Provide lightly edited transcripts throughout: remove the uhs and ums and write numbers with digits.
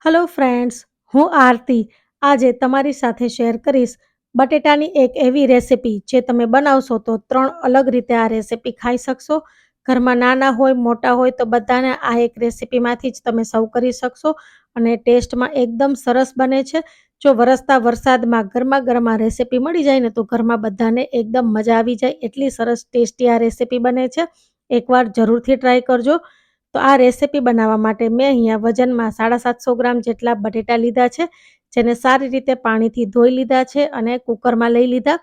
Hello friends, હું આરતી. આજે તમારી સાથે શેર કરીશ બટેટાની એક એવી રેસિપી જે તમે બનાવશો તો 3 અલગ રીતે આ રેસિપી ખાઈ શકશો. ઘરમાં નાના હોય, મોટા હોય તો બધાને આ એક રેસિપીમાંથી જ તમે સર્વ કરી શકશો અને ટેસ્ટમાં એકદમ સરસ બને છે. જો વરસતા વરસાદમાં ગરમા-ગરમ આ રેસિપી મળી જાય ને તો ઘરમાં બધાને એકદમ મજા આવી જાય એટલી સરસ ટેસ્ટી આ રેસિપી બને છે. એકવાર જરૂરથી ટ્રાય કરજો. તો આ રેસિપી બનાવવા માટે મેં અહીંયા વજનમાં 750 ગ્રામ જેટલા બટેટા લીધા છે, જેને સારી રીતે પાણીથી ધોઈ લીધા છે અને કુકરમાં લઈ લીધા.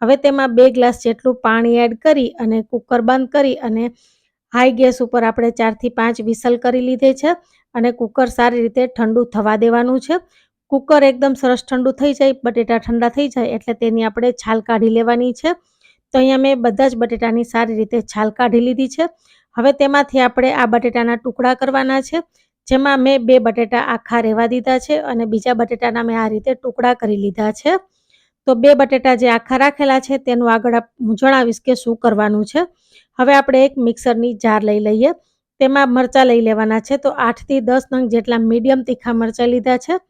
હવે તેમાં 2 ગ્લાસ જેટલું પાણી એડ કરી અને કુકર બંધ કરી અને હાઈ ગેસ ઉપર આપણે 4 થી 5 વિસલ કરી લીધી છે અને કુકર સારી રીતે ઠંડુ થવા દેવાનું છે. કુકર એકદમ સરસ ઠંડુ થઈ જાય, બટેટા ઠંડા થઈ જાય એટલે તેની આપણે છાલ કાઢી લેવાની છે. તો અહીંયા મેં બધા જ બટેટાની સારી રીતે છાલ કાઢી લીધી છે. હવે તેમાંથી આપણે આ બટેટાના ટુકડા કરવાના છે, જેમાં મેં 2 બટેટા આખા રહેવા દીધા છે અને બીજા બટેટાના મેં આ રીતે ટુકડા કરી લીધા છે. તો 2 બટેટા જે આખા રાખેલા છે તેનું આગળ હું જણાવીશ કે શું કરવાનું છે. હવે આપણે એક મિક્સરની જાર લઈ લઈએ. તેમાં મરચાં લઈ લેવાના છે. તો 8 થી 10 નંગ જેટલા મીડિયમ તીખા મરચાં લીધા છે.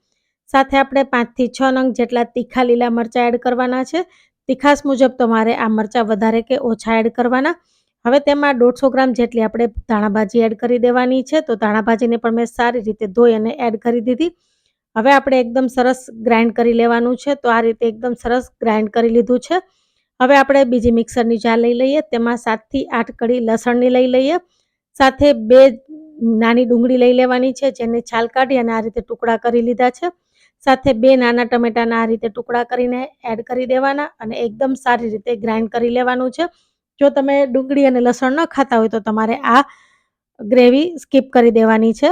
સાથે આપણે 5 થી 6 નંગ જેટલા તીખા લીલા મરચાં એડ કરવાના છે. તીખાસ મુજબ તમારે આ મરચાં વધારે કે ઓછા એડ કરવાના. હવે તેમાં 150 ગ્રામ જેટલી આપણે ધાણાભાજી એડ કરી દેવાની છે. તો ધાણાભાજીને પણ મેં સારી રીતે ધોઈ અને એડ કરી દીધી. હવે આપણે એકદમ સરસ ગ્રાઇન્ડ કરી લેવાનું છે. તો આ રીતે એકદમ સરસ ગ્રાઇન્ડ કરી લીધું છે. હવે આપણે બીજી મિક્સરની જાર લઈ લઈએ. તેમાં 7 થી 8 કળી લસણની લઈ લઈએ. સાથે 2 નાની ડુંગળી લઈ લેવાની છે, જેને છાલ કાઢી અને આ રીતે ટુકડા કરી લીધા છે. સાથે 2 નાના ટમેટાના આ રીતે ટુકડા કરીને એડ કરી દેવાના અને એકદમ સારી રીતે ગ્રાઇન્ડ કરી લેવાનું છે. જો તમે ડુંગળી અને લસણ ન ખાતા હોય તો તમારે આ ગ્રેવી સ્કીપ કરી દેવાની છે.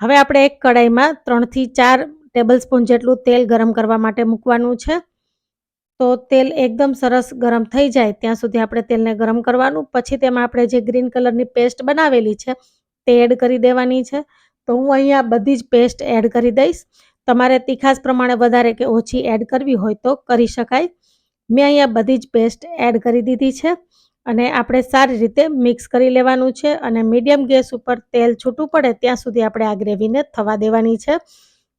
હવે આપણે એક કડાઈમાં 3 થી 4 ટેબલસ્પૂન જેટલું તેલ ગરમ કરવા માટે મૂકવાનું છે. તો તેલ એકદમ સરસ ગરમ થઈ જાય ત્યાં સુધી આપણે તેલને ગરમ કરવાનું. પછી તેમાં આપણે જે ગ્રીન કલરની પેસ્ટ બનાવેલી છે તે એડ કરી દેવાની છે. તો હું અહીંયા બધી જ પેસ્ટ એડ કરી દઈશ. તમારે તીખાસ પ્રમાણે વધારે કે ઓછી એડ કરવી હોય તો કરી શકાય. મેં અહીંયા બધી જ પેસ્ટ એડ કરી દીધી છે અને આપણે સારી રીતે મિક્સ કરી લેવાનું છે અને મીડિયમ ગેસ ઉપર તેલ છૂટું પડે ત્યાં સુધી આપણે આ ગ્રેવીને થવા દેવાની છે.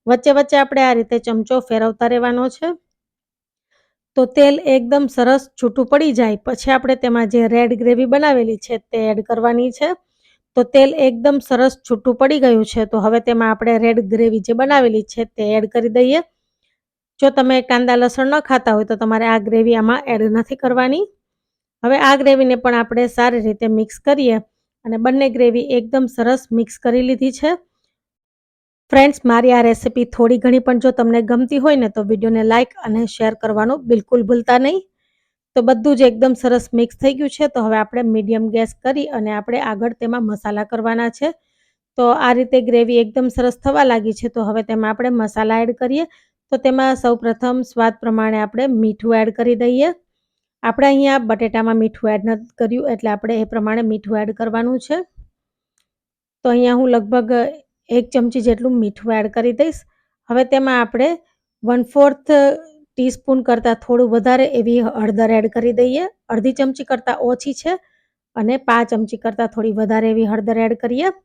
વચ્ચે વચ્ચે આપણે આ રીતે ચમચો ફેરવતા રહેવાનો છે. તો તેલ એકદમ સરસ છૂટું પડી જાય પછી આપણે તેમાં જે રેડ ગ્રેવી બનાવેલી છે તે એડ કરવાની છે. તો તેલ એકદમ સરસ છૂટું પડી ગયું છે. તો હવે તેમાં આપણે રેડ ગ્રેવી જે બનાવેલી છે તે એડ કરી દઈએ. જો તમે કાંદા લસણ ન ખાતા હોય તો તમારે આ ગ્રેવી આમાં એડ નથી કરવાની. હવે આ ગ્રેવીને પણ આપણે સારી રીતે મિક્સ કરીએ અને બંને ગ્રેવી એકદમ સરસ મિક્સ કરી લીધી છે. ફ્રેન્ડ્સ, મારી આ રેસિપી થોડી ઘણી પણ જો તમને ગમતી હોય ને તો વિડીયોને લાઇક અને શેર કરવાનું બિલકુલ ભૂલતા નહીં. તો બધું જ એકદમ સરસ મિક્સ થઈ ગયું છે. તો હવે આપણે મીડિયમ ગેસ કરી અને આપણે આગળ તેમાં મસાલા કરવાના છે. તો આ રીતે ગ્રેવી એકદમ સરસ થવા લાગી છે. તો હવે તેમાં આપણે મસાલા એડ કરીએ. તો તેમાં સૌપ્રથમ સ્વાદ પ્રમાણે આપણે મીઠું એડ કરી દઈએ. આપણે અહીંયા બટેટામાં મીઠું એડ નથી કર્યું એટલે આપણે એ પ્રમાણે મીઠું એડ કરવાનું છે. તો અહીંયા હું લગભગ 1 ચમચી જેટલું મીઠું એડ કરી દઈશ. હવે તેમાં આપણે 1/4 ટીસ્પૂન કરતાં થોડું વધારે એવી હળદર એડ કરી દઈએ. અડધી ચમચી કરતાં ઓછી છે અને 5 ચમચી કરતાં થોડી વધારે એવી હળદર એડ કરીએ.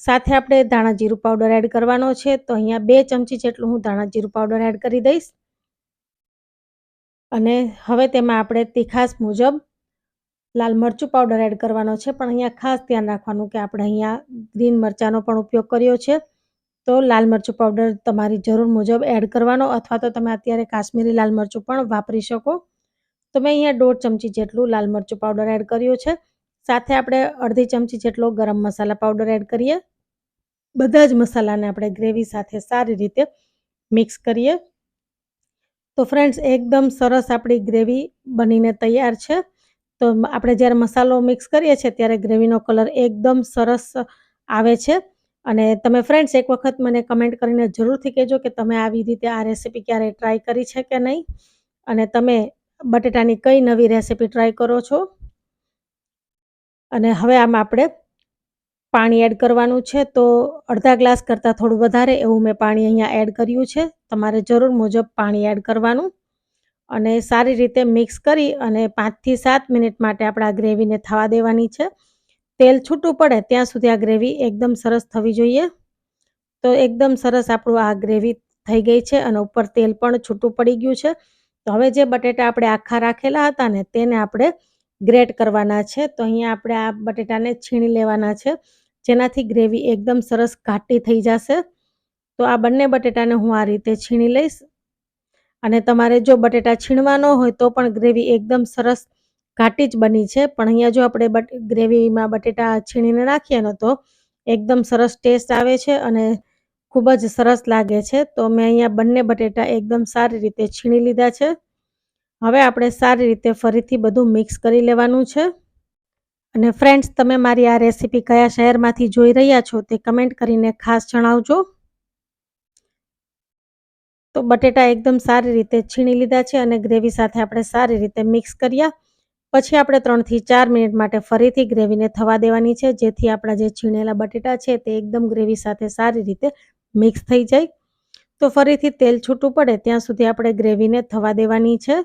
સાથે આપણે ધાણા જીરું પાવડર એડ કરવાનો છે. તો અહીંયા 2 ચમચી જેટલું હું ધાણા જીરું પાવડર એડ કરી દઈશ. અને હવે તેમાં આપણે તીખાસ મુજબ લાલ મરચું પાવડર એડ કરવાનો છે. પણ અહીંયા ખાસ ધ્યાન રાખવાનું કે આપણે અહીંયા ગ્રીન મરચાંનો પણ ઉપયોગ કર્યો છે. તો લાલ મરચું પાવડર તમારી જરૂર મુજબ એડ કરવાનો અથવા તો તમે અત્યારે કાશ્મીરી લાલ મરચું પણ વાપરી શકો. તો મેં અહીંયા 1.5 ચમચી જેટલું લાલ મરચું પાવડર એડ કર્યું છે. સાથે આપણે અડધી ચમચી જેટલો ગરમ મસાલા પાવડર એડ કરીએ. બધા જ મસાલાને આપણે ગ્રેવી સાથે સારી રીતે મિક્સ કરીએ. તો ફ્રેન્ડ્સ, એકદમ સરસ આપણી ગ્રેવી બનીને તૈયાર છે. તો આપણે જ્યારે મસાલો મિક્સ કરીએ છીએ ત્યારે ગ્રેવીનો કલર એકદમ સરસ આવે છે. અને તમે ફ્રેન્ડ્સ એક વખત મને કમેન્ટ કરીને જરૂરથી કહેજો કે તમે આવી રીતે આ રેસિપી ક્યારેય ટ્રાય કરી છે કે નહીં અને તમે બટેટાની કઈ નવી રેસિપી ટ્રાય કરો છો. અને હવે આમાં આપણે પાણી એડ કરવાનું છે. તો અડધા ગ્લાસ કરતાં થોડું વધારે એવું મેં પાણી અહીંયા એડ કર્યું છે. તમારે જરૂર મુજબ પાણી એડ કરવાનું અને સારી રીતે મિક્સ કરી અને 5 થી 7 મિનિટ માટે આપણે આ ગ્રેવીને થવા દેવાની છે. તેલ છૂટું પડે ત્યાં સુધી આ ગ્રેવી એકદમ સરસ થવી જોઈએ. તો એકદમ સરસ આપણું આ ગ્રેવી થઈ ગઈ છે અને ઉપર તેલ પણ છૂટું પડી ગયું છે. તો હવે જે બટેટા આપણે આખા રાખેલા હતા ને તેને આપણે ગ્રેટ કરવાના છે. તો અહીંયા આપણે આ બટેટાને છીણી લેવાના છે, જેનાથી ગ્રેવી એકદમ સરસ ઘાટી થઈ જશે. તો આ બંને બટેટાને હું આ રીતે છીણી લઈશ. અને તમારે જો બટેટા છીણવા ન હોય તો પણ ગ્રેવી એકદમ સરસ ઘાટી જ બની છે. પણ અહીંયા જો આપણે ગ્રેવીમાં બટેટા છીણીને નાખીએ ને તો એકદમ સરસ ટેસ્ટ આવે છે અને ખૂબ જ સરસ લાગે છે. તો મેં અહીંયા બંને બટેટા એકદમ સારી રીતે છીણી લીધા છે. હવે આપણે સારી રીતે ફરીથી બધું મિક્સ કરી લેવાનું છે. અને ફ્રેન્ડ્સ, તમે મારી આ રેસીપી કયા શહેરમાંથી જોઈ રહ્યા છો તે કમેન્ટ કરીને ખાસ જણાવજો. તો બટેટા એકદમ સારી રીતે છીણી લીધા છે અને ગ્રેવી સાથે આપણે સારી રીતે મિક્સ કર્યા. પછી આપણે 3 થી 4 મિનિટ માટે ફરીથી ગ્રેવીને થવા દેવાની છે, જેથી આપણા જે છીણેલા બટેટા છે તે એકદમ ગ્રેવી સાથે સારી રીતે મિક્સ થઈ જાય. તો ફરીથી તેલ છૂટું પડે ત્યાં સુધી આપણે ગ્રેવીને થવા દેવાની છે.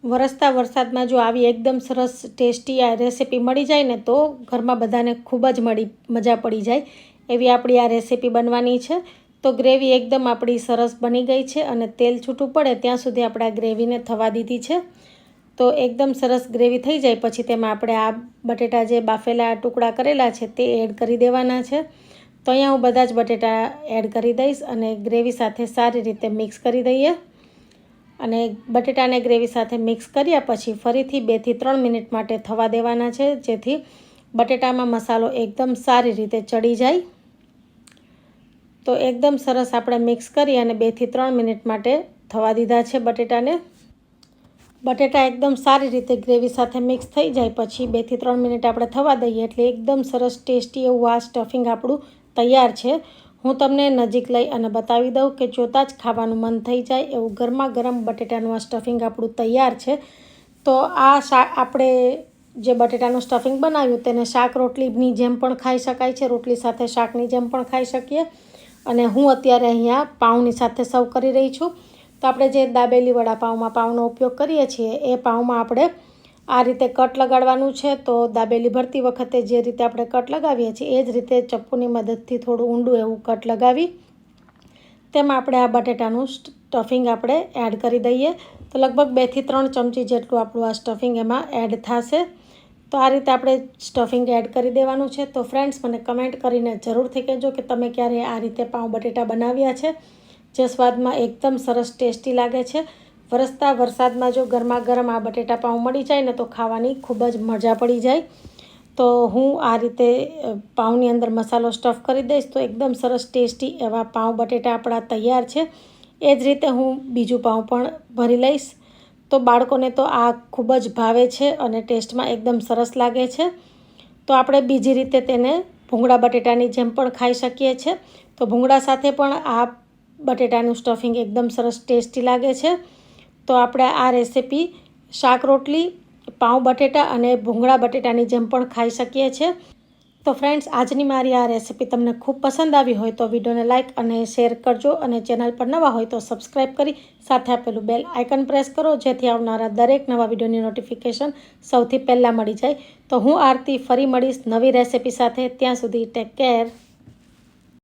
વરસતા વરસાદમાં જો આવી એકદમ સરસ ટેસ્ટી આ રેસીપી મળી જાય ને તો ઘરમાં બધાને ખૂબ જ મજા પડી જાય એવી આપણી આ રેસીપી બનવાની છે. તો ગ્રેવી એકદમ આપણી સરસ બની ગઈ છે અને તેલ છૂટું પડે ત્યાં સુધી આપણે આ ગ્રેવીને થવા દીધી છે. તો એકદમ સરસ ગ્રેવી થઈ જાય પછી તેમાં આપણે આ બટેટા જે બાફેલા ટુકડા કરેલા છે તે એડ કરી દેવાના છે. તો અહીંયા હું બધા જ બટેટા એડ કરી દઈશ અને ગ્રેવી સાથે સારી રીતે મિક્સ કરી દઈએ. અને બટેટાને ગ્રેવી સાથે મિક્સ કર્યા પછી ફરીથી 2 થી 3 મિનિટ માટે થવા દેવાના છે, જેથી બટેટામાં મસાલો એકદમ સારી રીતે ચડી જાય. તો એકદમ સરસ આપણે મિક્સ કરી અને 2 થી 3 મિનિટ માટે થવા દીધા છે બટેટાને. બટેટા એકદમ સારી રીતે ગ્રેવી સાથે મિક્સ થઈ જાય પછી 2 થી 3 મિનિટ આપણે થવા દઈએ એટલે એકદમ સરસ ટેસ્ટી એવું આ સ્ટફિંગ આપણું તૈયાર છે. હું તમને નજીક લઈ અને બતાવી દઉં કે જોતાં જ ખાવાનું મન થઈ જાય એવું ગરમા ગરમ બટેટાનું આ સ્ટફિંગ આપણું તૈયાર છે. તો આ આપણે જે બટેટાનું સ્ટફિંગ બનાવ્યું તેને શાક રોટલીની જેમ પણ ખાઈ શકાય છે, રોટલી સાથે શાકની જેમ પણ ખાઈ શકીએ. અને હું અત્યારે અહીંયા પાઉંની સાથે સર્વ કરી રહી છું. તો આપણે જે દાબેલી વડાપાઉંમાં પાઉંનો ઉપયોગ કરીએ છીએ એ પાઉંમાં આપણે આ રીતે કટ લગાડવાનું છે. તો દાબેલી ભરતી વખતે જે રીતે આપણે કટ લગાવીએ છીએ એ જ રીતે ચપ્પુની મદદથી થોડું ઊંડું એવું કટ લગાવી તેમાં આપણે આ બટેટાનું સ્ટફિંગ આપણે એડ કરી દઈએ. તો લગભગ 2 થી 3 ચમચી જેટલું આપણું આ સ્ટફિંગ એમાં એડ થશે. તો આ રીતે આપણે સ્ટફિંગ એડ કરી દેવાનું છે. તો ફ્રેન્ડ્સ, મને કમેન્ટ કરીને જરૂરથી કહેજો કે તમે ક્યારે આ રીતે પાઉં બટેટા બનાવ્યા છે, જે સ્વાદમાં એકદમ સરસ ટેસ્ટી લાગે છે. વરસતા વરસાદમાં જો ગરમા ગરમ આ બટેટા પાઉં મળી જાય ને તો ખાવાની ખૂબ જ મજા પડી જાય. તો હું આ રીતે પાઉંની અંદર મસાલો સ્ટફ કરી દઈશ તો એકદમ સરસ ટેસ્ટી એવા પાઉં બટેટા આપણા તૈયાર છે. એ જ રીતે હું બીજું પાઉં પણ ભરી લઈશ. તો બાળકોને તો આ ખૂબ જ ભાવે છે અને ટેસ્ટમાં એકદમ સરસ લાગે છે. તો આપણે બીજી રીતે તેને ભૂંગળા બટેટાની જેમ પણ ખાઈ શકીએ છીએ. તો ભૂંગળા સાથે પણ આ બટેટાનું સ્ટફિંગ એકદમ સરસ ટેસ્ટી લાગે છે. તો આપણે આ રેસીપી શાક રોટલી, પાઉં બટેટા અને ભૂંગળા બટેટાની જેમ પણ ખાઈ શકીએ છીએ. તો ફ્રેન્ડ્સ, આજની મારી આ રેસીપી તમને ખૂબ પસંદ આવી હોય તો વિડીયોને લાઇક અને શેર કરજો અને ચેનલ પર નવા હોય તો સબસ્ક્રાઈબ કરી સાથે આપેલું બેલ આઇકન પ્રેસ કરો, જેથી આવનારા દરેક નવા વિડીયોની નોટિફિકેશન સૌથી પહેલાં મળી જાય. તો હું આરતી ફરી મળીશ નવી રેસીપી સાથે. ત્યાં સુધી ટેક કેર.